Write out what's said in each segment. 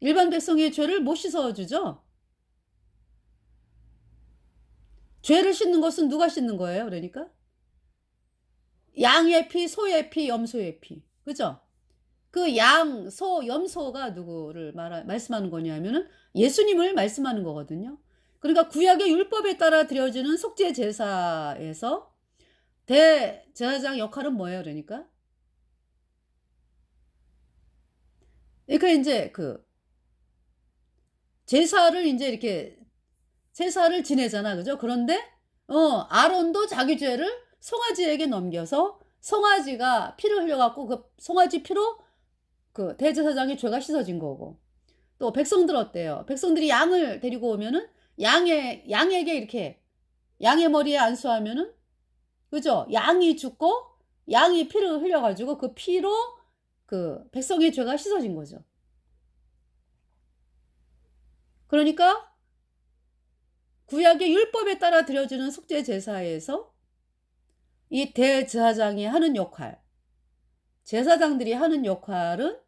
일반 백성의 죄를 못 씻어주죠. 죄를 씻는 것은 누가 씻는 거예요 그러니까? 양의 피, 소의 피, 염소의 피. 그죠? 그 양, 소, 염소가 누구를 말씀하는 거냐면은 예수님을 말씀하는 거거든요. 그러니까 구약의 율법에 따라 드려지는 속죄 제사에서 대제사장 역할은 뭐예요 그러니까? 그러니까 인제 그 제사를 인제 이렇게 제사를 지내잖아. 그죠? 그런데 아론도 자기 죄를 송아지에게 넘겨서 송아지가 피를 흘려 갖고 그 송아지 피로 그 대제사장의 죄가 씻어진 거고. 또 백성들 어때요? 백성들이 양을 데리고 오면은 양에게 이렇게 양의 머리에 안수하면은 그죠? 양이 죽고 양이 피를 흘려 가지고 그 피로 그 백성의 죄가 씻어진 거죠. 그러니까 구약의 율법에 따라 드려지는 속죄 제사에서 이 대제사장이 하는 역할, 제사장들이 하는 역할은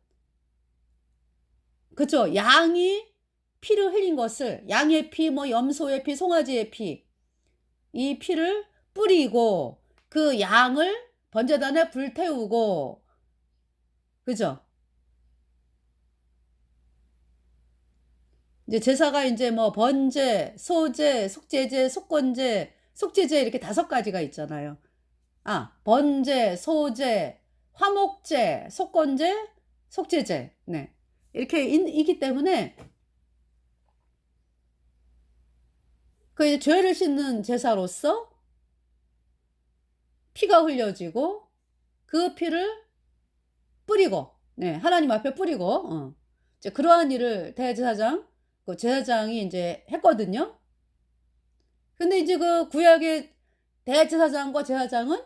그쵸. 양이 피를 흘린 것을 양의 피, 뭐 염소의 피, 송아지의 피, 이 피를 뿌리고 그 양을 번제단에 불태우고 그죠? 이제 제사가 인제 뭐 번제, 소제, 속죄제, 속건제, 속죄제 이렇게 5가지가 있잖아요. 번제, 소제, 화목제, 속건제, 속죄제. 네. 이렇게 있기 때문에 그 이제 죄를 씻는 제사로서 피가 흘려지고 그 피를 뿌리고 네 하나님 앞에 뿌리고 이제 그러한 일을 대제사장 그 제사장이 인제 했거든요. 근데 이제 그 구약의 대제사장과 제사장은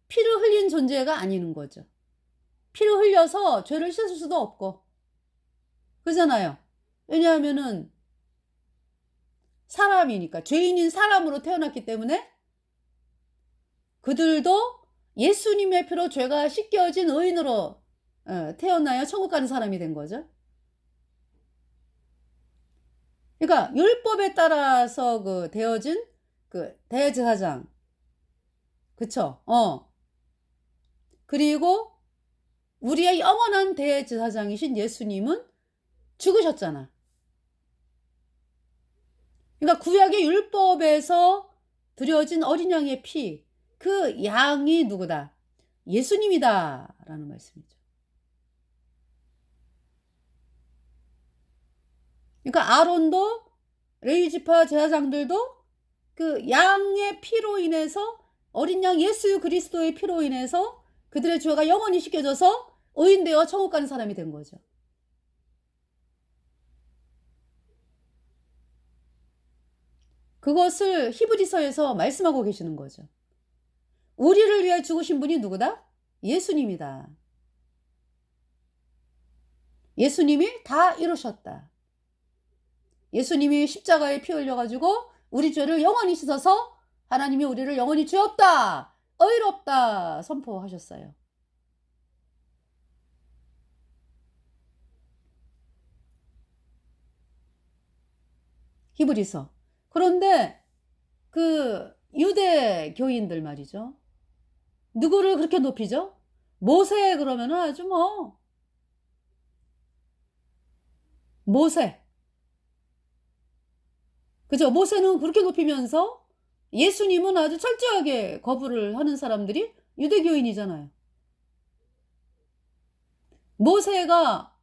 피를 흘린 존재가 아니는 거죠. 피를 흘려서 죄를 씻을 수도 없고 그러잖아요. 왜냐하면은 사람이니까 죄인인 사람으로 태어났기 때문에 그들도 예수님의 피로 죄가 씻겨진 의인으로 태어나야 천국 가는 사람이 된 거죠. 그러니까 율법에 따라서 그 되어진 그 대제사장 그쵸? 그리고 우리의 영원한 대제사장이신 예수님은 죽으셨잖아. 그러니까 구약의 율법에서 드려진 어린 양의 피, 그 양이 누구다? 예수님이다라는 말씀이죠. 그러니까 아론도 레위 지파 제사장들도 그 양의 피로 인해서 어린 양 예수 그리스도의 피로 인해서 그들의 죄가 영원히 씻겨져서 의인 되어 천국 가는 사람이 된 거죠. 그것을 히브리서에서 말씀하고 계시는 거죠. 우리를 위해 죽으신 분이 누구다? 예수님이다. 예수님이 다 이루셨다. 예수님이 십자가에 피 흘려 가지고 우리 죄를 영원히 씻어서 하나님이 우리를 영원히 죄 없다, 의롭다 선포하셨어요. 히브리서. 그런데 그 유대교인들 말이죠. 누구를 그렇게 높이죠? 모세 그러면은 아주 뭐 모세. 그죠? 모세는 그렇게 높이면서 예수님은 아주 철저하게 거부를 하는 사람들이 유대교인이잖아요. 모세가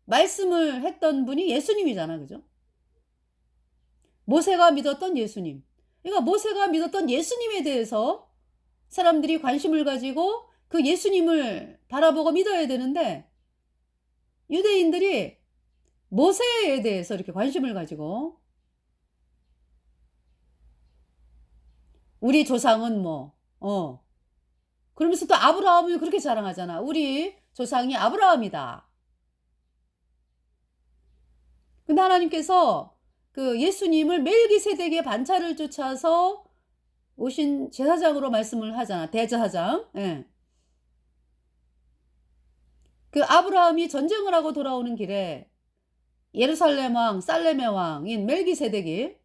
말씀을 했던 분이 예수님이잖아. 그죠? 모세가 믿었던 예수님. 그러니까 모세가 믿었던 예수님에 대해서 사람들이 관심을 가지고 그 예수님을 바라보고 믿어야 되는데 유대인들이 모세에 대해서 이렇게 관심을 가지고 우리 조상은 뭐 그러면서 또 아브라함을 그렇게 자랑하잖아. 우리 조상이 아브라함이다. 근데 하나님께서 그 예수님을 멜기세덱의 반차를 쫓아서 오신 제사장으로 말씀을 하잖아. 대제사장. 예. 그 아브라함이 전쟁을 하고 돌아오는 길에 예루살렘 왕, 살렘의 왕인 멜기세덱이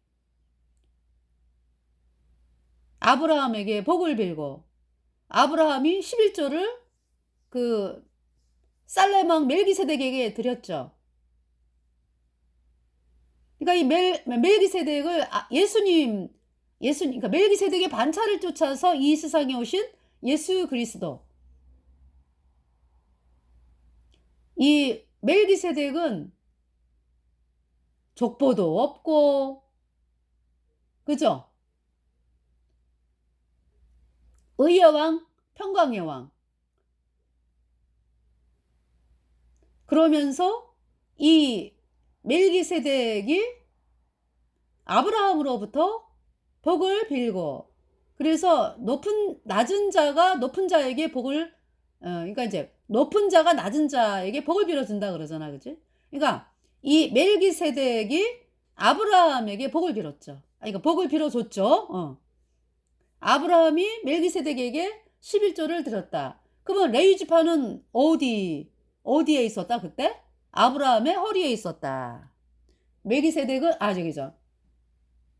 아브라함에게 복을 빌고 아브라함이 11조를 그 살렘 왕 멜기세덱에게 드렸죠. 그러니까 이 멜기세덱을 그러니까 멜기세덱의 반차를 쫓아서 이 세상에 오신 예수 그리스도. 이 멜기세덱은 족보도 없고, 그죠? 의의 왕, 평강의 왕. 그러면서 이 멜기세덱이 아브라함으로부터 복을 빌고, 그래서 낮은 자가 높은 자에게 복을, 그러니까 이제 높은 자가 낮은 자에게 복을 빌어준다 그러잖아, 그지? 그러니까 이 멜기세덱이 아브라함에게 복을 빌었죠. 그러니까 복을 빌어줬죠. 아브라함이 멜기세덱에게 11조를 드렸다. 그러면 레위 지파는 어디에 있었다 그때? 아브라함의 허리에 있었다. 멜기세덱은 저기죠.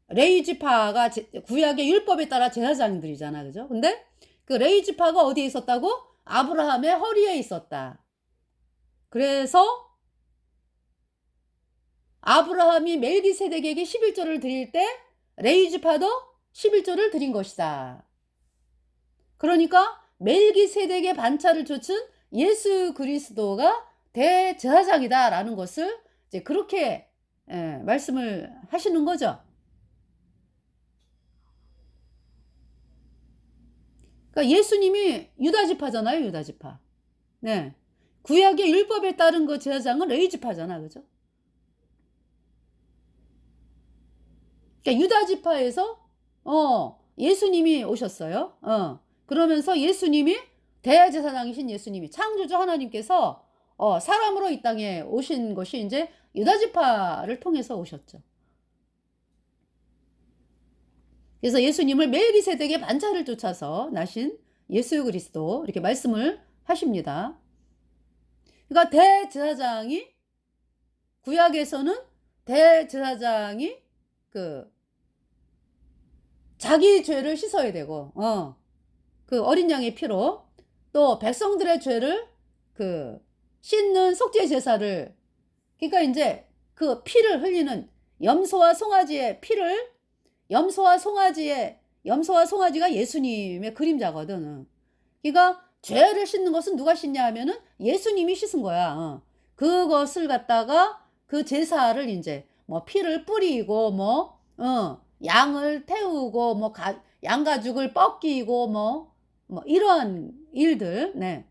레위 지파가 구약의 율법에 따라 제사장들이잖아, 그죠? 근데 그 레위 지파가 어디에 있었다고? 아브라함의 허리에 있었다. 그래서 아브라함이 멜기세덱에게 11조를 드릴 때 레위 지파도 11조를 드린 것이다. 그러니까 멜기세덱의 반차를 쫓은 예수 그리스도가 대제사장이다라는 것을 이제 그렇게 말씀을 하시는 거죠. 그러니까 예수님이 유다지파잖아요, 유다지파. 네. 구약의 율법에 따른 그 제사장은 레위지파잖아, 그죠? 그러니까 유다지파에서 예수님이 오셨어요. 그러면서 예수님이 대제사장이신 예수님이 창조주 하나님께서 사람으로 이 땅에 오신 것이 이제 유다지파를 통해서 오셨죠. 그래서 예수님을 멜기세덱의 반차를 쫓아서 나신 예수 그리스도 이렇게 말씀을 하십니다. 그러니까 대제사장이 구약에서는 대제사장이 자기 죄를 씻어야 되고 그 어린 양의 피로 또 백성들의 죄를 씻는 속죄 제사를, 그러니까 이제 그 피를 흘리는 염소와 송아지의 피를, 염소와 송아지가 예수님의 그림자거든. 그러니까 죄를 씻는 것은 누가 씻냐 하면은 예수님이 씻은 거야. 그것을 갖다가 그 제사를 이제 뭐 피를 뿌리고 양을 태우고 양가죽을 벗기고 뭐 이러한 일들, 네.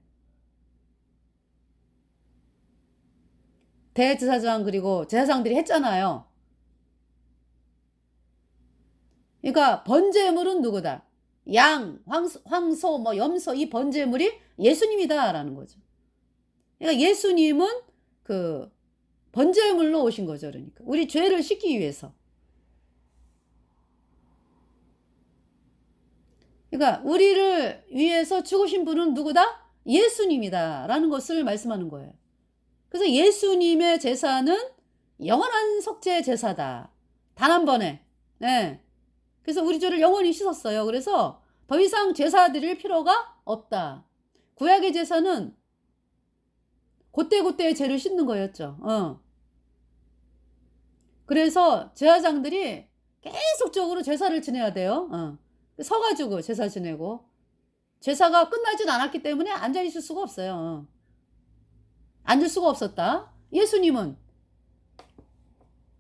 대제사장 그리고 제사장들이 했잖아요. 그러니까 번제물은 누구다? 양, 황소, 염소, 이 번제물이 예수님이다라는 거죠. 그러니까 예수님은 번제물로 오신 거죠. 그러니까 우리 죄를 씻기 위해서. 그러니까 우리를 위해서 죽으신 분은 누구다? 예수님이다라는 것을 말씀하는 거예요. 그래서 예수님의 제사는 영원한 속죄 제사다. 단 한 번에. 네. 그래서 우리 죄를 영원히 씻었어요. 그래서 더 이상 제사 드릴 필요가 없다. 구약의 제사는 그때그때의 죄를 씻는 거였죠. 그래서 제사장들이 계속적으로 제사를 지내야 돼요. 서가지고 제사 지내고, 제사가 끝나진 않았기 때문에 앉아있을 수가 없어요. 앉을 수가 없었다. 예수님은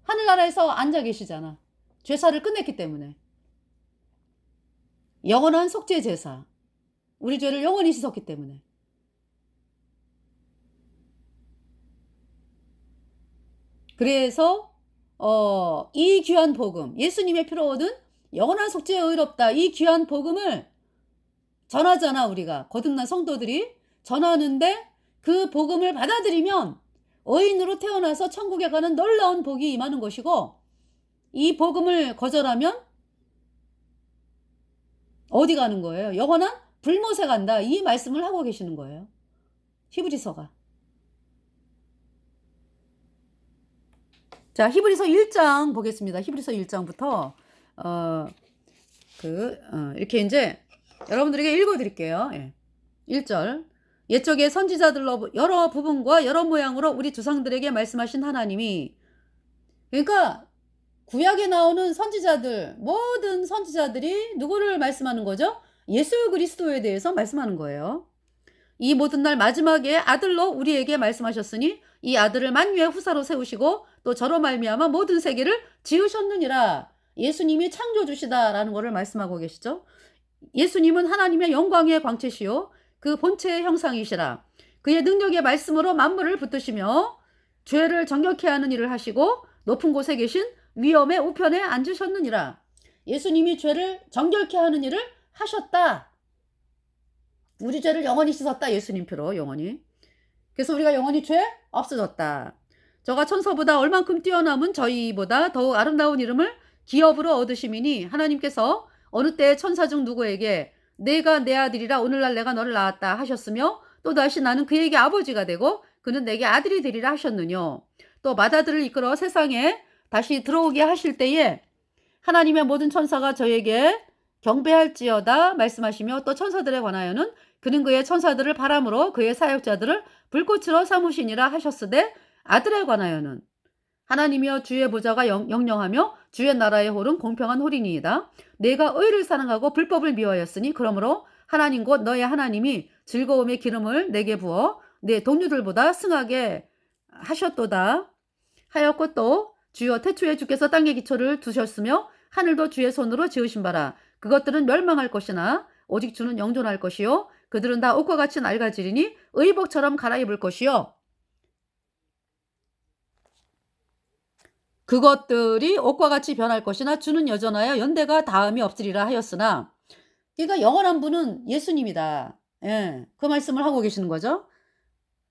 하늘나라에서 앉아 계시잖아. 제사를 끝냈기 때문에. 영원한 속죄 제사. 우리 죄를 영원히 씻었기 때문에. 그래서 이 귀한 복음, 예수님의 피로 얻은 영원한 속죄에 의롭다, 이 귀한 복음을 전하잖아. 우리가 거듭난 성도들이 전하는데 그 복음을 받아들이면 의인으로 태어나서 천국에 가는 놀라운 복이 임하는 것이고, 이 복음을 거절하면 어디 가는 거예요? 영원한 불못에 간다, 이 말씀을 하고 계시는 거예요. 히브리서가. 자, 히브리서 1장 보겠습니다. 히브리서 1장부터 이렇게 이제 여러분들에게 읽어드릴게요. 예. 1절. 옛적의 선지자들로 여러 부분과 여러 모양으로 우리 조상들에게 말씀하신 하나님이, 그러니까 구약에 나오는 선지자들, 모든 선지자들이 누구를 말씀하는 거죠? 예수 그리스도에 대해서 말씀하는 거예요. 이 모든 날 마지막에 아들로 우리에게 말씀하셨으니 이 아들을 만유의 후사로 세우시고 또 저로 말미암아 모든 세계를 지으셨느니라. 예수님이 창조주시다라는 것을 말씀하고 계시죠. 예수님은 하나님의 영광의 광채시요 그 본체의 형상이시라. 그의 능력의 말씀으로 만물을 붙드시며 죄를 정결케 하는 일을 하시고 높은 곳에 계신 위엄의 우편에 앉으셨느니라. 예수님이 죄를 정결케 하는 일을 하셨다. 우리 죄를 영원히 씻었다. 예수님 표로 영원히. 그래서 우리가 영원히 죄 없어졌다. 저가 천사보다 얼만큼 뛰어남은 저희보다 더욱 아름다운 이름을 기업으로 얻으심이니 하나님께서 어느 때 천사 중 누구에게 내가 내 아들이라 오늘날 내가 너를 낳았다 하셨으며 또다시 나는 그에게 아버지가 되고 그는 내게 아들이 되리라 하셨느뇨. 또 마다들을 이끌어 세상에 다시 들어오게 하실 때에 하나님의 모든 천사가 저에게 경배할지어다 말씀하시며 또 천사들에 관하여는 그는 그의 천사들을 바람으로 그의 사역자들을 불꽃으로 삼으시니라 하셨으되 아들에 관하여는 하나님이여 주의 보좌가 영영하며 주의 나라의 홀은 공평한 홀이니이다. 내가 의를 사랑하고 불법을 미워하였으니 그러므로 하나님 곧 너의 하나님이 즐거움의 기름을 내게 부어 내 동료들보다 승하게 하셨도다 하였고 또 주여 태초에 주께서 땅의 기초를 두셨으며 하늘도 주의 손으로 지으신 바라. 그것들은 멸망할 것이나 오직 주는 영존할 것이요 그들은 다 옷과 같이 낡아지리니 의복처럼 갈아입을 것이요 그것들이 옷과 같이 변할 것이나 주는 여전하여 연대가 다음이 없으리라 하였으나, 그러니까 영원한 분은 예수님이다. 예, 그 말씀을 하고 계시는 거죠.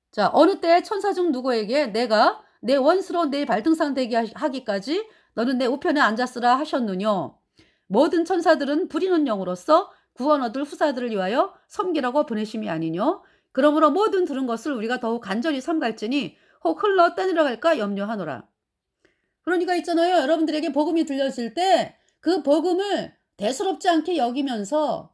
자, 어느 때 천사 중 누구에게 내가 내 원수로 내 발등상 되게 하기까지 너는 내 우편에 앉았으라 하셨느뇨. 모든 천사들은 부리는 영으로서 구원 얻을 후사들을 위하여 섬기라고 보내심이 아니뇨. 그러므로 모든 들은 것을 우리가 더욱 간절히 삼갈지니 혹 흘러 떠내려갈까 염려하노라. 그러니까 있잖아요. 여러분들에게 복음이 들려질 때 그 복음을 대수롭지 않게 여기면서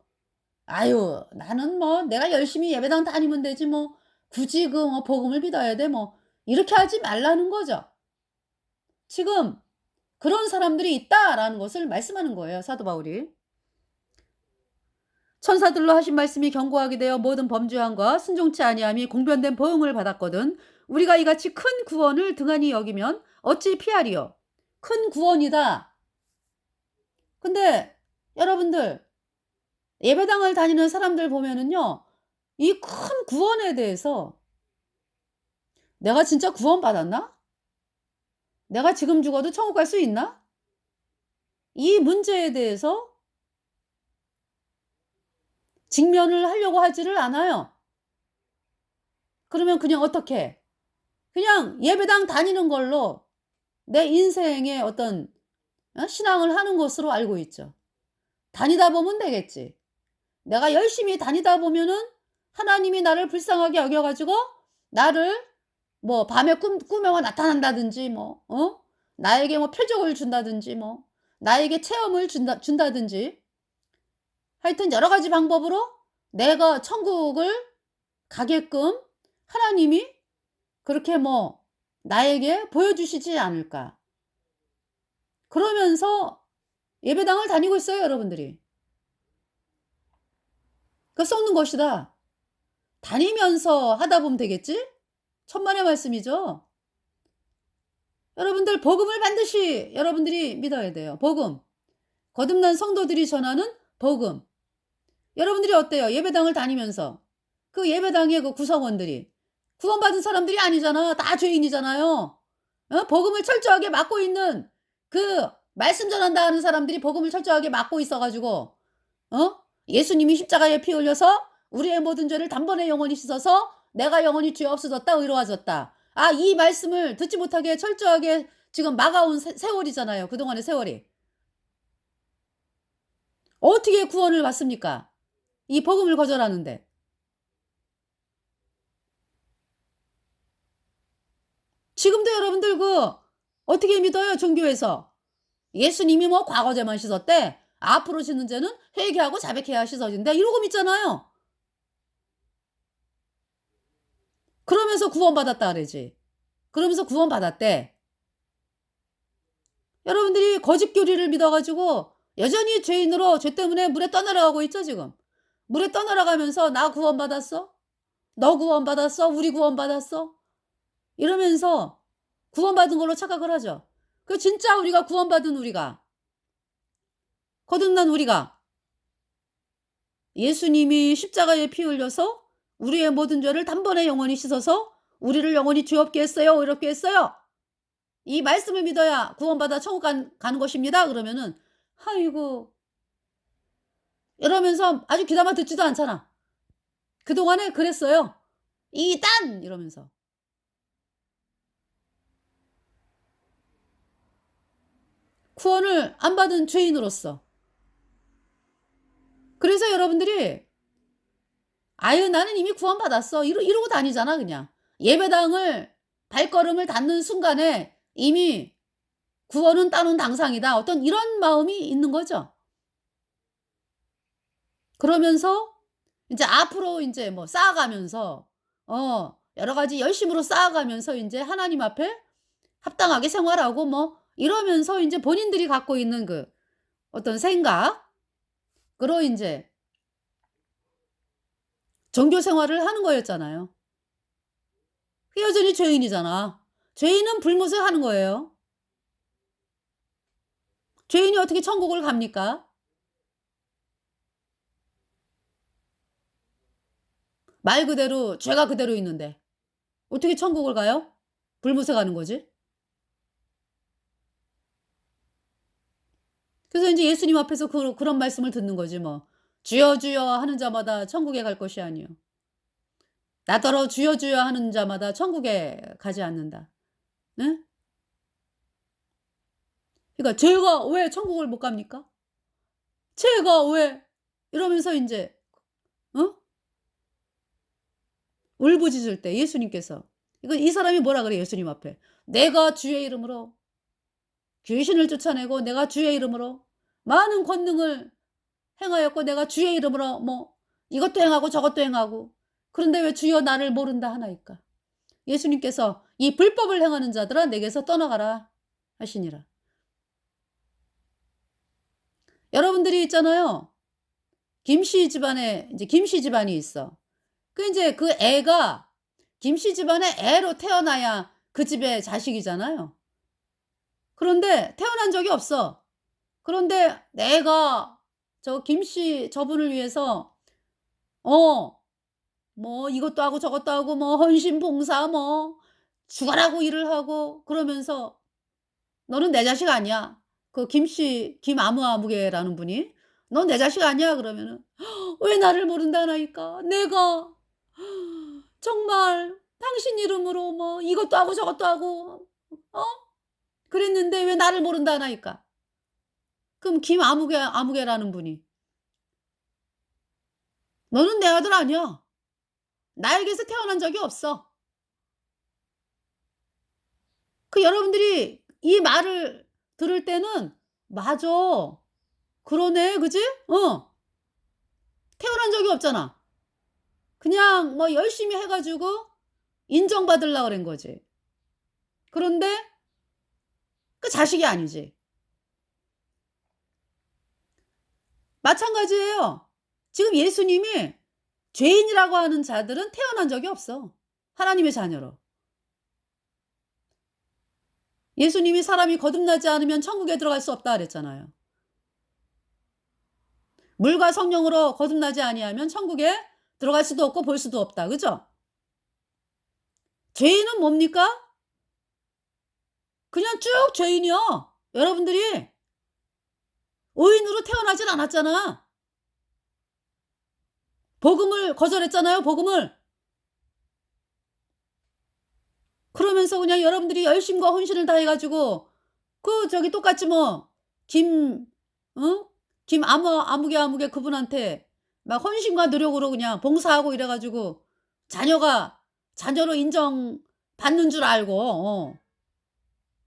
아유 나는 뭐 내가 열심히 예배당 다니면 되지 뭐 굳이 그 뭐 복음을 믿어야 돼 뭐 이렇게 하지 말라는 거죠. 지금 그런 사람들이 있다라는 것을 말씀하는 거예요. 사도 바울이. 천사들로 하신 말씀이 견고하게 되어 모든 범죄함과 순종치 아니함이 공변된 보응을 받았거든. 우리가 이같이 큰 구원을 등한히 여기면 어찌 피하리요. 큰 구원이다. 근데 여러분들 예배당을 다니는 사람들 보면은요. 이 큰 구원에 대해서 내가 진짜 구원 받았나? 내가 지금 죽어도 천국 갈 수 있나? 이 문제에 대해서 직면을 하려고 하지를 않아요. 그러면 그냥 어떻게? 그냥 예배당 다니는 걸로 내 인생의 어떤 신앙을 하는 것으로 알고 있죠. 다니다 보면 되겠지. 내가 열심히 다니다 보면은 하나님이 나를 불쌍하게 여겨가지고 나를 뭐 밤에 꿈에만 나타난다든지 뭐 나에게 뭐 표적을 준다든지 뭐 나에게 체험을 준다든지 하여튼 여러 가지 방법으로 내가 천국을 가게끔 하나님이 그렇게 뭐 나에게 보여주시지 않을까. 그러면서 예배당을 다니고 있어요, 여러분들이. 그 썩는 것이다. 다니면서 하다 보면 되겠지? 천만의 말씀이죠. 여러분들 복음을 반드시 여러분들이 믿어야 돼요. 복음. 거듭난 성도들이 전하는 복음. 여러분들이 어때요? 예배당을 다니면서 그 예배당의 그 구성원들이 구원받은 사람들이 아니잖아. 다 죄인이잖아요. 복음을 철저하게 맡고 있는 그 말씀 전한다 하는 사람들이 복음을 철저하게 맡고 있어가지고 예수님이 십자가에 피 흘려서 우리의 모든 죄를 단번에 영원히 씻어서 내가 영원히 죄 없어졌다 의로워졌다. 아, 이 말씀을 듣지 못하게 철저하게 지금 막아온 세월이잖아요. 그동안의 세월이. 어떻게 구원을 받습니까? 이 복음을 거절하는데. 지금도 여러분들 어떻게 믿어요, 종교에서? 예수님이 뭐 과거 죄만 씻었대. 앞으로 짓는 죄는 회개하고 자백해야 씻어진대. 이러고 믿잖아요. 그러면서 구원받았다 그러지. 그러면서 구원받았대. 여러분들이 거짓 교리를 믿어가지고 여전히 죄인으로 죄 때문에 물에 떠내려가고 있죠, 지금. 물에 떠내려가면서 나 구원받았어? 너 구원받았어? 우리 구원받았어? 이러면서 구원받은 걸로 착각을 하죠. 그 진짜 우리가 구원받은 우리가, 거듭난 우리가 예수님이 십자가에 피 흘려서 우리의 모든 죄를 단번에 영원히 씻어서 우리를 영원히 죄 없게 했어요, 의롭게 했어요. 이 말씀을 믿어야 구원받아 천국 가는 것입니다. 그러면은 아이고 이러면서 아주 귀담아 듣지도 않잖아. 그동안에 그랬어요. 이단 이러면서. 구원을 안 받은 죄인으로서. 그래서 여러분들이 아유 나는 이미 구원받았어 이러고 다니잖아 그냥. 예배당을 발걸음을 닫는 순간에 이미 구원은 따놓은 당상이다. 어떤 이런 마음이 있는 거죠. 그러면서 이제 앞으로 이제 뭐 쌓아가면서 여러 가지 열심으로 쌓아가면서 이제 하나님 앞에 합당하게 생활하고 뭐 이러면서 이제 본인들이 갖고 있는 그 어떤 생각으로 이제 종교 생활을 하는 거였잖아요. 여전히 죄인이잖아. 죄인은 불못을 하는 거예요. 죄인이 어떻게 천국을 갑니까? 말 그대로 죄가 그대로 있는데 어떻게 천국을 가요? 불못에 가는 거지. 그래서 이제 예수님 앞에서 그런 말씀을 듣는 거지 뭐. 주여 주여 하는 자마다 천국에 갈 것이 아니요. 나더러 주여 주여 하는 자마다 천국에 가지 않는다. 네? 그러니까 죄가 왜 천국을 못 갑니까? 죄가 왜 이러면서 이제 어? 울부짖을 때 예수님께서 이 사람이 뭐라 그래 예수님 앞에 내가 주의 이름으로 귀신을 쫓아내고 내가 주의 이름으로 많은 권능을 행하였고 내가 주의 이름으로 뭐 이것도 행하고 저것도 행하고 그런데 왜 주여 나를 모른다 하나이까. 예수님께서 이 불법을 행하는 자들아 내게서 떠나가라 하시니라. 여러분들이 있잖아요. 김씨 집안에 이제 김씨 집안이 있어. 이제 그 애가 김씨 집안의 애로 태어나야 그 집의 자식이잖아요. 그런데 태어난 적이 없어. 그런데 내가 저 김씨 저분을 위해서 뭐 이것도 하고 저것도 하고 뭐 헌신 봉사 뭐 죽어라고 일을 하고 그러면서 "너는 내 자식 아니야." 그 김씨 김아무아무개라는 분이 "넌 내 자식 아니야." 그러면은 "왜 나를 모른다나이까. 내가 정말 당신 이름으로 뭐 이것도 하고 저것도 하고 어 그랬는데 왜 나를 모른다나이까." 그럼 아무개라는 분이 "너는 내 아들 아니야. 나에게서 태어난 적이 없어." 여러분들이 이 말을 들을 때는 '맞아. 그러네.' 그지? 태어난 적이 없잖아. 그냥 뭐 열심히 해 가지고 인정받으려고 그런 거지. 그런데 그 자식이 아니지. 마찬가지예요. 지금 예수님이 죄인이라고 하는 자들은 태어난 적이 없어. 하나님의 자녀로. 예수님이 사람이 거듭나지 않으면 천국에 들어갈 수 없다 그랬잖아요. 물과 성령으로 거듭나지 아니하면 천국에 들어갈 수도 없고 볼 수도 없다. 그죠? 죄인은 뭡니까? 그냥 쭉 죄인이요. 여러분들이 의인으로 태어나질 않았잖아. 복음을 거절했잖아요, 복음을. 그러면서 그냥 여러분들이 열심과 헌신을 다해 가지고 저기 똑같이 뭐 아무개 그분한테 막 헌신과 노력으로 그냥 봉사하고 이래 가지고 자녀로 인정받는 줄 알고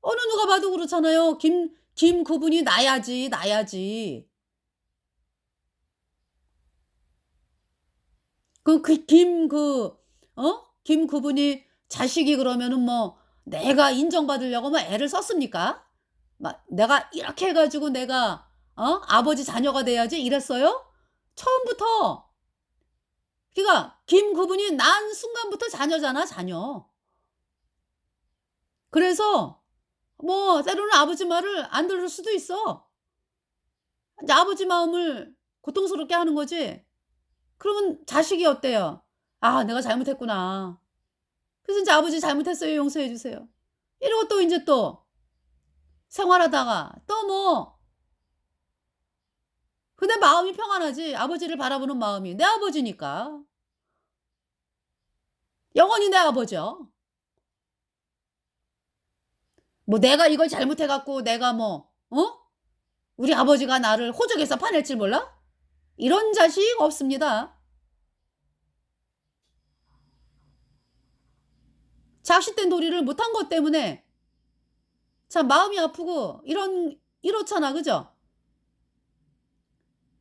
어느 누가 봐도 그렇잖아요. 김 그분이 나야지, 나야지. 김 그분이 자식이 그러면은 뭐 내가 인정받으려고 뭐 애를 썼습니까? 막 내가 이렇게 해 가지고 내가 아버지 자녀가 돼야지 이랬어요? 처음부터. 그러니까 김 그분이 난 순간부터 자녀잖아, 자녀. 그래서 뭐 때로는 아버지 말을 안 들을 수도 있어. 이제 아버지 마음을 고통스럽게 하는 거지. 그러면 자식이 어때요? '아 내가 잘못했구나. 그래서 인제 아버지 잘못했어요. 용서해 주세요.' 이러고 또 인제 또 생활하다가 또 뭐 근데 마음이 평안하지 아버지를 바라보는 마음이. 내 아버지니까. 영원히 내 아버지야. 뭐 내가 이걸 잘못해 갖고 내가 뭐 우리 아버지가 나를 호적에서 파낼 줄 몰라? 이런 자식 없습니다. 자식된 도리를 못한 것 때문에 참 마음이 아프고 이렇잖아. 그죠?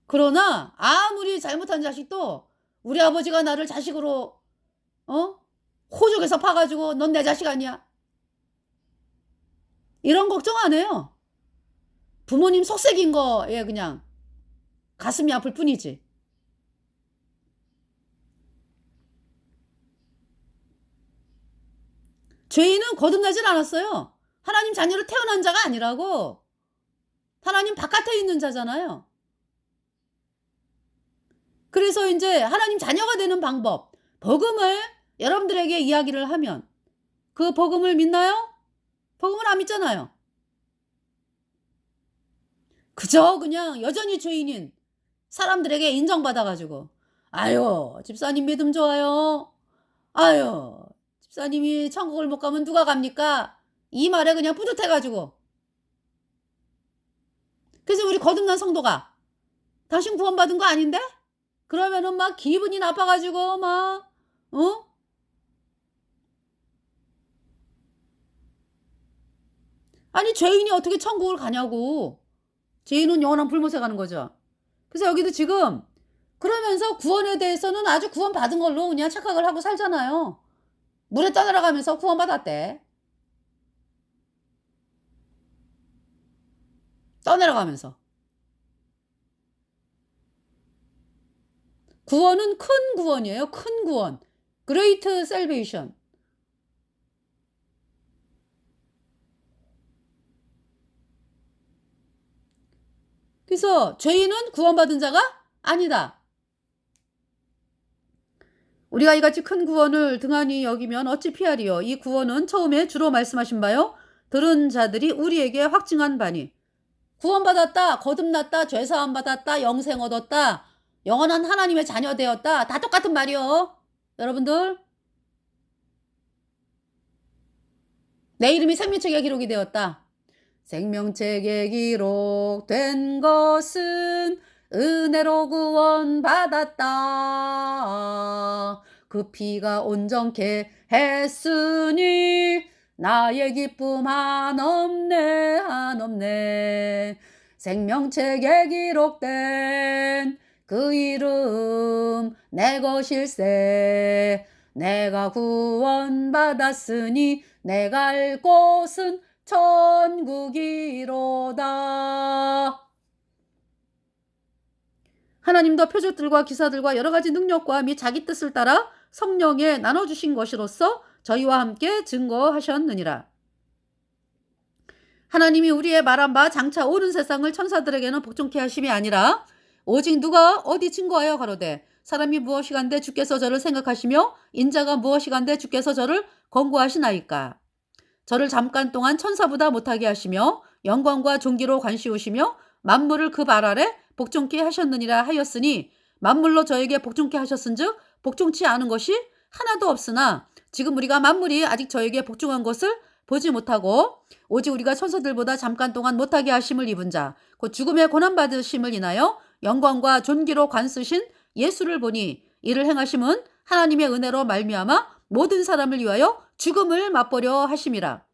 그러나 아무리 잘못한 자식도 우리 아버지가 나를 자식으로 어? 호적에서 파 가지고 "넌 내 자식 아니야." 이런 걱정 안 해요. 부모님 속색인 거에 그냥 가슴이 아플 뿐이지. 죄인은 거듭나질 않았어요. 하나님 자녀로 태어난 자가 아니라고. 하나님 바깥에 있는 자잖아요. 그래서 인제 하나님 자녀가 되는 방법, 복음을 여러분들에게 이야기를 하면 그 복음을 믿나요? 복음을 안 믿잖아요. 그저 그냥 여전히 죄인인 사람들에게 인정받아 가지고 "아유 집사님 믿음 좋아요. 아유 집사님이 천국을 못 가면 누가 갑니까?" 이 말에 그냥 뿌듯해 가지고 그래서 우리 거듭난 성도가 "당신 구원받은 거 아닌데?" 그러면은 막 기분이 나빠 가지고 막 어? 아니 죄인이 어떻게 천국을 가냐고. 죄인은 영원한 불못에 가는 거죠. 그래서 여기도 지금 그러면서 구원에 대해서는 아주 구원받은 걸로 그냥 착각을 하고 살잖아요. 물에 떠내려가면서 구원받았대. 떠내려가면서. 구원은 큰 구원이에요. 큰 구원. Great salvation. 그래서 죄인은 구원받은 자가 아니다. 우리가 이같이 큰 구원을 등한히 여기면 어찌 피하리요. 이 구원은 처음에 주로 말씀하신 바요. 들은 자들이 우리에게 확증한 바니. 구원받았다, 거듭났다, 죄사함 받았다, 영생 얻었다, 영원한 하나님의 자녀 되었다. 다 똑같은 말이요. 여러분들, 내 이름이 생명책에 기록이 되었다. 생명책에 기록된 것은 은혜로 구원받았다. 그 피가 온전케 했으니 나의 기쁨 한없네 한없네. 생명책에 기록된 그 이름 내 것일세. 내가 구원받았으니 내 갈 곳은 천국이로다. 하나님도 표적들과 기사들과 여러 가지 능력과 및 자기 뜻을 따라 성령에 나눠주신 것이로서 저희와 함께 증거하셨느니라. 하나님이 우리의 말한 바 장차 오는 세상을 천사들에게는 복종케 하심이 아니라 오직 누가 어디 증거하여 가로되 사람이 무엇이간데 주께서 저를 생각하시며 인자가 무엇이간데 주께서 저를 권고하시나이까. 저를 잠깐 동안 천사보다 못하게 하시며 영광과 존귀로 관시우시며 만물을 그 발 아래 복종케 하셨느니라 하였으니 만물로 저에게 복종케 하셨은즉 복종치 않은 것이 하나도 없으나 지금 우리가 만물이 아직 저에게 복종한 것을 보지 못하고 오직 우리가 천사들보다 잠깐 동안 못하게 하심을 입은 자 곧 죽음의 고난받으심을 인하여 영광과 존귀로 관쓰신 예수를 보니 이를 행하심은 하나님의 은혜로 말미암아 모든 사람을 위하여 죽음을 맛보려 하심이라.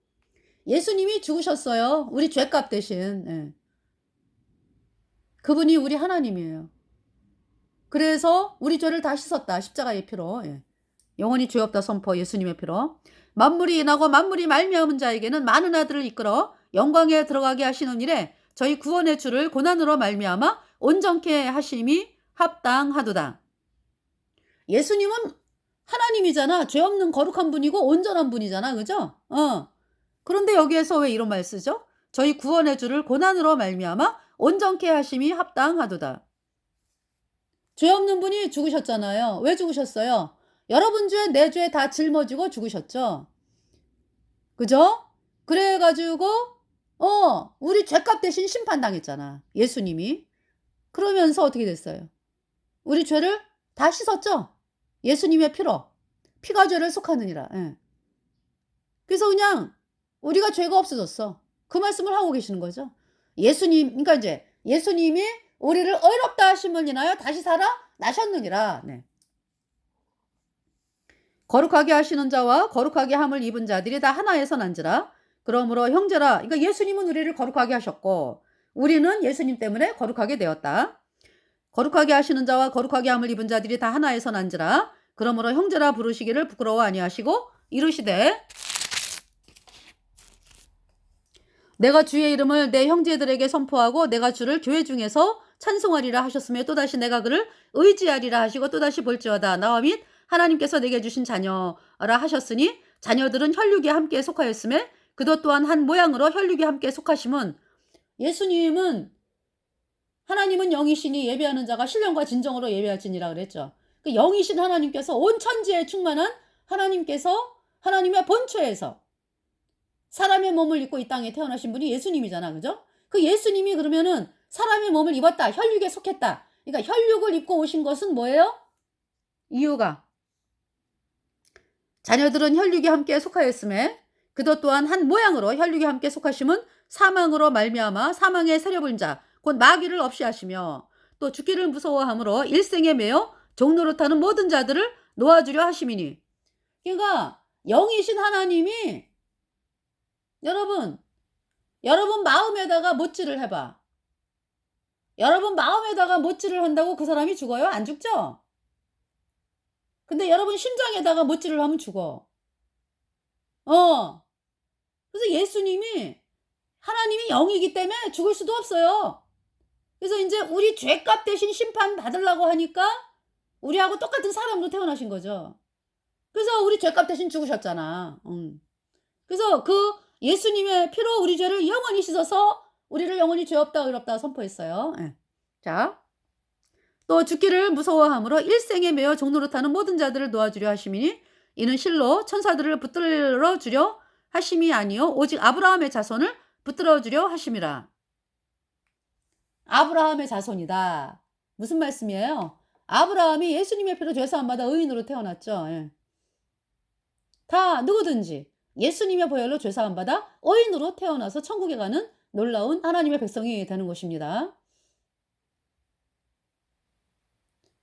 예수님이 죽으셨어요. 우리 죄값 대신. 예. 그분이 우리 하나님이에요. 그래서 우리 죄를 다 씻었다. 십자가의 피로. 예. 영원히 죄 없다 선포 예수님의 피로. 만물이 인하고 만물이 말미암은 자에게는 많은 아들을 이끌어 영광에 들어가게 하시는 일에 저희 구원의 주를 고난으로 말미암아 온전케 하심이 합당하도다. 예수님은 하나님이잖아. 죄 없는 거룩한 분이고 온전한 분이잖아. 그죠? 그런데 여기에서 왜 이런 말 쓰죠? 저희 구원의 주를 고난으로 말미암아 온전케 하심이 합당하도다. 죄 없는 분이 죽으셨잖아요. 왜 죽으셨어요? 여러분 죄, 내 죄 다 짊어지고 죽으셨죠? 그죠? 그래가지고, 우리 죄값 대신 심판당했잖아. 예수님이. 그러면서 어떻게 됐어요? 우리 죄를 다 씻었죠? 예수님의 피로. 피가 죄를 속하느니라. 예. 그래서 그냥 우리가 죄가 없어졌어. 그 말씀을 하고 계시는 거죠. 예수님, 그러니까 이제 예수님이 우리를 의롭다 하심을 인하여 다시 살아 나셨느니라. 네. 거룩하게 하시는 자와 거룩하게 함을 입은 자들이 다 하나에서 난지라. 그러므로 형제라. 그러니까 예수님은 우리를 거룩하게 하셨고 우리는 예수님 때문에 거룩하게 되었다. 거룩하게 하시는 자와 거룩하게 함을 입은 자들이 다 하나에서 난지라. 그러므로 형제라 부르시기를 부끄러워 아니하시고 이르시되 내가 주의 이름을 내 형제들에게 선포하고 내가 주를 교회 중에서 찬송하리라 하셨으며 또다시 내가 그를 의지하리라 하시고 또다시 볼지어다 나와 및 하나님께서 내게 주신 자녀라 하셨으니 자녀들은 혈육에 함께 속하였음에 그도 또한 한 모양으로 혈육에 함께 속하심은 예수님은 하나님은 영이시니 예배하는 자가 신령과 진정으로 예배할지니라 그랬죠. 그 영이신 하나님께서 온 천지에 충만한 하나님께서 하나님의 본처에서 사람의 몸을 입고 이 땅에 태어나신 분이 예수님이잖아. 그죠? 그 예수님이 그러면은 사람의 몸을 입었다. 혈육에 속했다. 그러니까 혈육을 입고 오신 것은 뭐예요? 이유가 자녀들은 혈육에 함께 속하였음에 그도 또한 한 모양으로 혈육에 함께 속하심은 사망으로 말미암아 사망의 세력을 자 곧 마귀를 없이 하시며 또 죽기를 무서워함으로 일생에 매여 종노릇하는 모든 자들을 놓아주려 하심이니. 그러니까 영이신 하나님이 여러분 마음에다가 못질을 해봐. 여러분 마음에다가 못질을 한다고 그 사람이 죽어요? 안 죽죠? 근데 여러분 심장에다가 못질을 하면 죽어. 그래서 예수님이 하나님이 영이기 때문에 죽을 수도 없어요. 그래서 이제 우리 죄값 대신 심판 받으려고 하니까 우리하고 똑같은 사람으로 태어나신 거죠. 그래서 우리 죄값 대신 죽으셨잖아. 그래서 그 예수님의 피로 우리 죄를 영원히 씻어서 우리를 영원히 죄 없다 의롭다 선포했어요. 예. 자, 또 죽기를 무서워함으로 일생에 매여 종노릇하는 모든 자들을 놓아주려 하심이니 이는 실로 천사들을 붙들어 주려 하심이 아니요 오직 아브라함의 자손을 붙들어 주려 하심이라. 아브라함의 자손이다. 무슨 말씀이에요? 아브라함이 예수님의 피로 죄사함 받아 의인으로 태어났죠. 예. 다 누구든지 예수님의 보혈로 죄사함 받아 의인으로 태어나서 천국에 가는 놀라운 하나님의 백성이 되는 것입니다.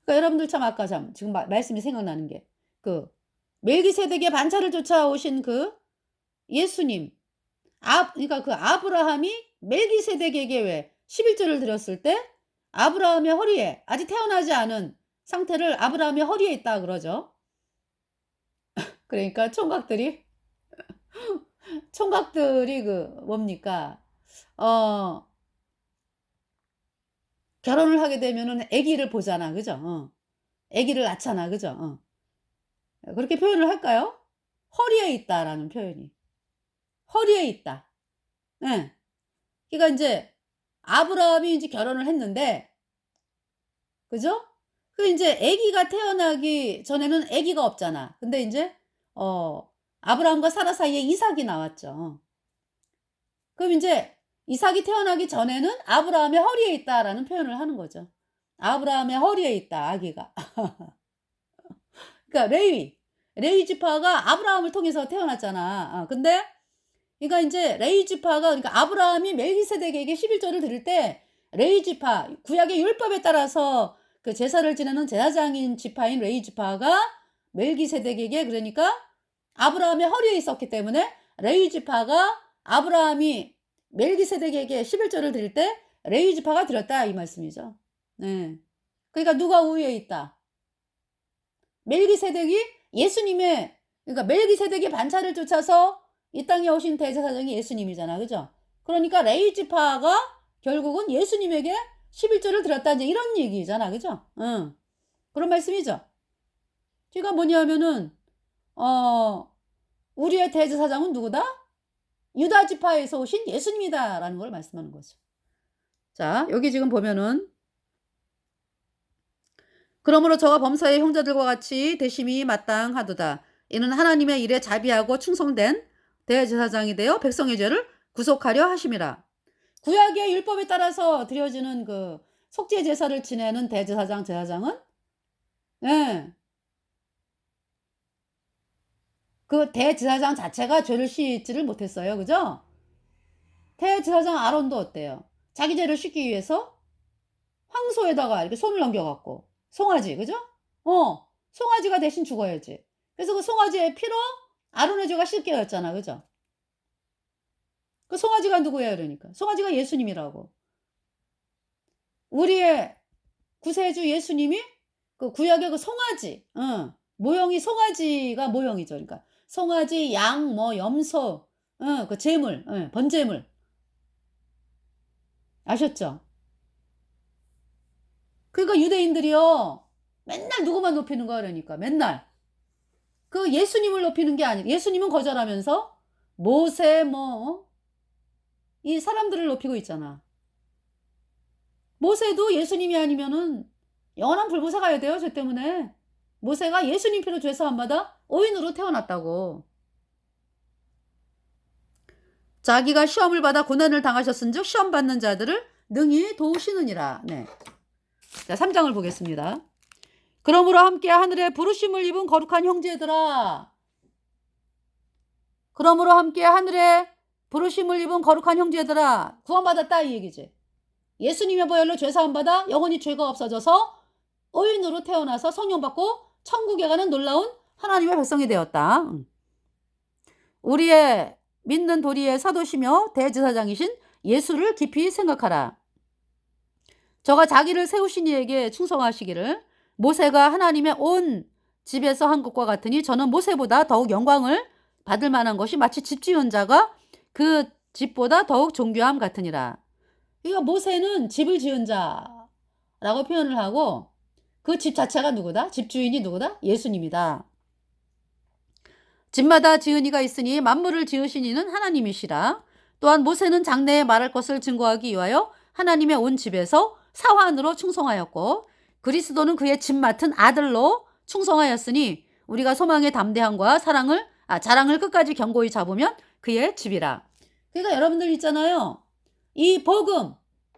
그러니까 여러분들 참 아까 지금 말씀이 생각나는 게 그 멜기세덱의 반차를 쫓아오신 그 예수님 그러니까 그 아브라함이 멜기세덱에게 왜 11조를 드렸을 때 아브라함의 허리에 아직 태어나지 않은 상태를 아브라함의 허리에 있다 그러죠. 그러니까 총각들이 그 뭡니까? 결혼을 하게 되면은 아기를 보잖아. 그죠? 아기를 낳잖아. 그죠? 그렇게 표현을 할까요? 허리에 있다라는 표현이. 허리에 있다. 예. 그러니까 이제 아브라함이 이제 결혼을 했는데 그죠? 그 이제 아기가 태어나기 전에는 아기가 없잖아. 근데 이제 아브라함과 사라 사이에 이삭이 나왔죠. 그럼 이제 이삭이 태어나기 전에는 아브라함의 허리에 있다라는 표현을 하는 거죠. 아브라함의 허리에 있다, 아기가. 그러니까 레위 지파가 아브라함을 통해서 태어났잖아. 근데 그러니까 이제 레위 지파가 그러니까 아브라함이 멜기세덱에게 11조를 드릴 때 레위 지파 구약의 율법에 따라서 그 제사를 지내는 제사장인 지파인 레위 지파가 멜기세덱에게 그러니까 아브라함의 허리에 있었기 때문에 레위 지파가 아브라함이 멜기세덱에게 11조를 드릴 때 레위 지파가 드렸다 이 말씀이죠. 네. 그러니까 누가 우위에 있다? 멜기세덱이 예수님의, 그러니까 멜기세덱의 반차를 쫓아서 이 땅에 오신 대제사장이 예수님이잖아. 그죠? 그러니까 레위 지파가 결국은 예수님에게 11조를 드렸다 이제 이런 얘기잖아. 그죠? 응. 그런 말씀이죠. 그러니까 뭐냐면은 우리의 대제사장은 누구다? 유다 지파에서 오신 예수님이다라는 걸 말씀하는 거죠. 자, 여기 지금 보면은 그러므로 저와 범사의 형제들과 같이 대심이 마땅하도다. 이는 하나님의 일에 자비하고 충성된 대제사장이 되어 백성의 죄를 구속하려 하심이라. 구약의 율법에 따라서 드려지는 그 속죄 제사를 지내는 대제사장, 제사장은 예. 그 대제사장 자체가 죄를 씻지를 못했어요. 그죠? 대제사장 아론도 어때요? 자기 죄를 씻기 위해서 황소에다가 이렇게 손을 넘겨갖고 송아지, 그죠? 송아지가 대신 죽어야지. 그래서 그 송아지의 피로 아론의 죄가 씻겨졌잖아. 그죠? 그 송아지가 누구예요? 그러니까 송아지가 예수님이라고. 우리의 구세주 예수님이 그 구약의 그 송아지, 모형이 송아지가 모형이죠. 그러니까 송아지, 양, 뭐 염소, 그 제물, 번제물 아셨죠? 그러니까 유대인들이요 맨날 누구만 높이는 거야. 그러니까 맨날 그 예수님을 높이는 게 아니고 예수님은 거절하면서 모세 뭐 이 사람들을 높이고 있잖아. 모세도 예수님이 아니면은 영원한 불보사 가야 돼요. 죄 때문에. 모세가 예수님 피로 죄 사함 받아 오인으로 태어났다고. 자기가 시험을 받아 고난을 당하셨은즉 시험 받는 자들을 능히 도우시느니라. 네. 자, 3장을 보겠습니다. 그러므로 함께 하늘에 부르심을 입은 거룩한 형제들아. 그러므로 함께 하늘에 부르심을 입은 거룩한 형제들아. 구원받았다 이 얘기지. 예수님의 보혈로 죄사함 받아 영원히 죄가 없어져서 의인으로 태어나서 성령 받고 천국에 가는 놀라운 하나님의 백성이 되었다. 우리의 믿는 도리의 사도시며 대제사장이신 예수를 깊이 생각하라. 저가 자기를 세우신 이에게 충성하시기를 모세가 하나님의 온 집에서 한 것과 같으니 저는 모세보다 더욱 영광을 받을 만한 것이 마치 집 지은 자가 그 집보다 더욱 존귀함 같으니라. 그러니까 모세는 집을 지은 자라고 표현을 하고 그 집 자체가 누구다? 집주인이 누구다? 예수님이다. 집마다 지은 이가 있으니 만물을 지으신 이는 하나님이시라. 또한 모세는 장래에 말할 것을 증거하기 위하여 하나님의 온 집에서 사환으로 충성하였고 그리스도는 그의 집 맡은 아들로 충성하였으니 우리가 소망의 담대함과 자랑을 끝까지 견고히 잡으면 그의 집이라. 그러니까 여러분들 있잖아요. 이 복음,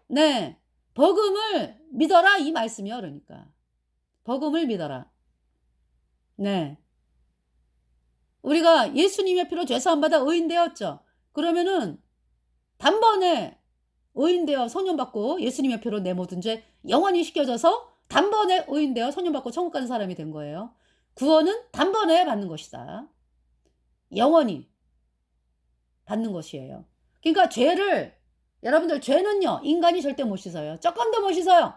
네, 복음을 믿어라 이 말씀이요. 그러니까 복음을 믿어라. 네. 우리가 예수님의 피로 죄사함 받아 의인되었죠. 그러면은 단번에 의인되어 선언받고 예수님의 피로 내 모든 죄 영원히 씻겨져서 단번에 의인되어 선언받고 천국 가는 사람이 된 거예요. 구원은 단번에 받는 것이다. 영원히 받는 것이에요. 그러니까 죄를 여러분들 죄는요 인간이 절대 못 씻어요. 조금도 못 씻어요.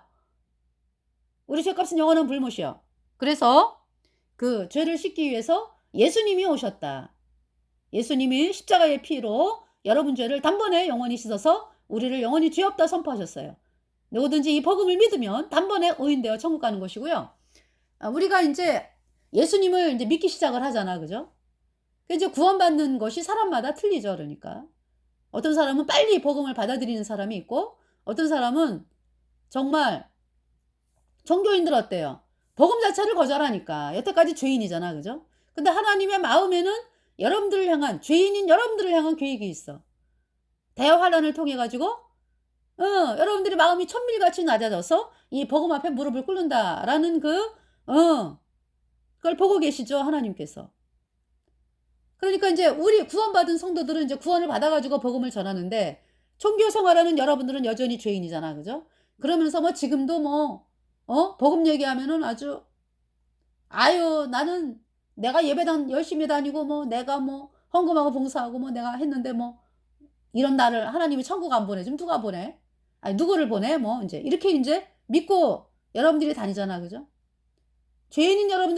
우리 죄값은 영원한 불못이요. 그래서 그 죄를 씻기 위해서 예수님이 오셨다. 예수님이 십자가의 피로 여러분 죄를 단번에 영원히 씻어서 우리를 영원히 죄 없다 선포하셨어요. 누구든지 이 복음을 믿으면 단번에 의인되어 천국 가는 것이고요. 우리가 이제 예수님을 이제 믿기 시작을 하잖아. 그죠? 이제 구원받는 것이 사람마다 틀리죠. 그러니까. 어떤 사람은 빨리 복음을 받아들이는 사람이 있고 어떤 사람은 정말 종교인들 어때요? 복음 자체를 거절하니까 여태까지 죄인이잖아. 그죠? 근데 하나님의 마음에는 여러분들을 향한 죄인인 여러분들을 향한 계획이 있어. 대환란을 통해 가지고 여러분들이 마음이 천밀같이 낮아져서 이 복음 앞에 무릎을 꿇는다라는 그걸 보고 계시죠. 하나님께서. 그러니까 이제 우리 구원받은 성도들은 이제 구원을 받아가지고 복음을 전하는데 종교 생활하는 여러분들은 여전히 죄인이잖아. 그죠? 그러면서 뭐 지금도 복음 얘기하면은 나는 내가 예배당 열심히 다니고 내가 헌금하고 봉사하고 내가 했는데 이런 나를 하나님이 천국 안 보내주면 누가 보내? 아니 누구를 보내? 뭐 이제 이렇게 이제 믿고 여러분들이 다니잖아, 그죠? 죄인인 여러분들은